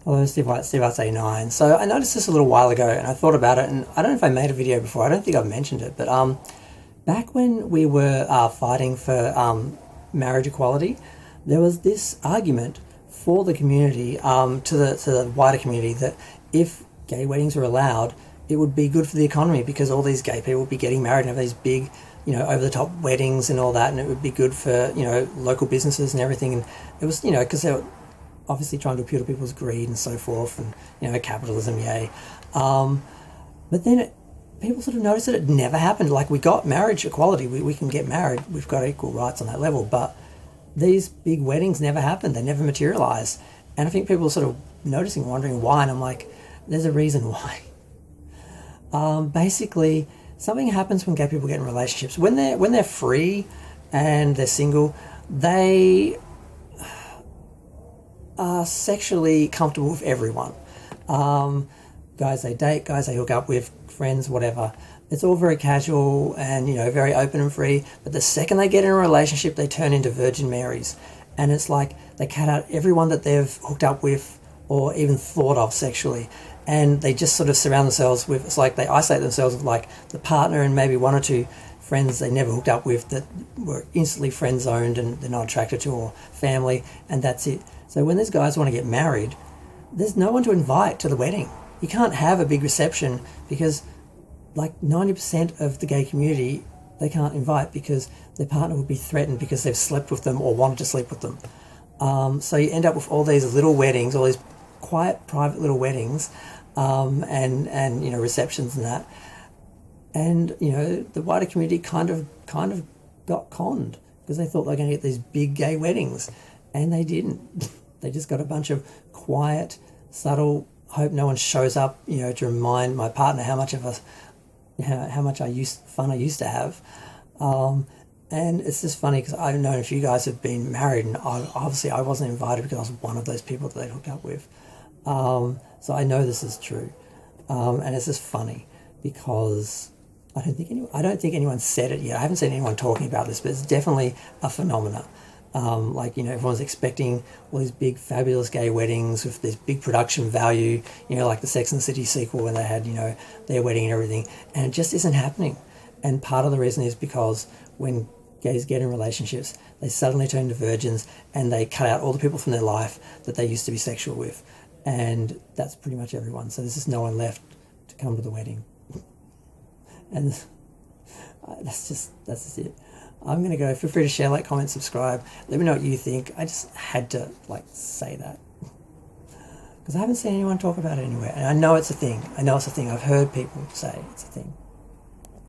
Hello, Steve White, Steve Arts 89. So I noticed this a little while ago and I thought about it, and I don't know if I made a video before, I don't think I've mentioned it, but back when we were fighting for marriage equality, there was this argument for the community, to the wider community, that if gay weddings were allowed, it would be good for the economy because all these gay people would be getting married and have these big, over the top weddings and all that, and it would be good for, local businesses and everything. And it was, because they were obviously trying to appeal to people's greed and so forth, and capitalism, yay. But then people sort of noticed that it never happened. Like, we got marriage equality, we can get married, we've got equal rights on that level, but these big weddings never happened, they never materialised. And I think people are sort of noticing, wondering why, and I'm like, there's a reason why. Basically, something happens when gay people get in relationships. When they're free and they're single, they are sexually comfortable with everyone. Guys they date, guys they hook up with, friends, whatever. It's all very casual and, very open and free. But the second they get in a relationship, they turn into Virgin Marys. And it's like they cut out everyone that they've hooked up with or even thought of sexually. And they just sort of surround themselves with, it's like they isolate themselves with like the partner and maybe one or two friends they never hooked up with that were instantly friend zoned and they're not attracted to, or family, and that's it. So when these guys want to get married, there's no one to invite to the wedding. You can't have a big reception because like 90% of the gay community they can't invite because their partner would be threatened because they've slept with them or wanted to sleep with them. So you end up with all these little weddings, all these quiet, private little weddings, and receptions and that. And the wider community kind of got conned because they thought they were going to get these big gay weddings, and they didn't. They just got a bunch of quiet, subtle. Hope no one shows up, to remind my partner how much fun I used to have. And it's just funny because I've known a few guys have been married, and obviously I wasn't invited because I was one of those people that they hooked up with. So I know this is true, and it's just funny because I don't think anyone said it yet. I haven't seen anyone talking about this, but it's definitely a phenomenon. Everyone's expecting all these big, fabulous gay weddings with this big production value, like the Sex and the City sequel when they had, their wedding and everything, and it just isn't happening. And part of the reason is because when gays get in relationships, they suddenly turn to virgins and they cut out all the people from their life that they used to be sexual with. And that's pretty much everyone. So there's just no one left to come to the wedding. And that's just it. I'm going to go. Feel free to share, like, comment, subscribe. Let me know what you think. I just had to, say that. Because I haven't seen anyone talk about it anywhere. And I know it's a thing. I've heard people say it's a thing.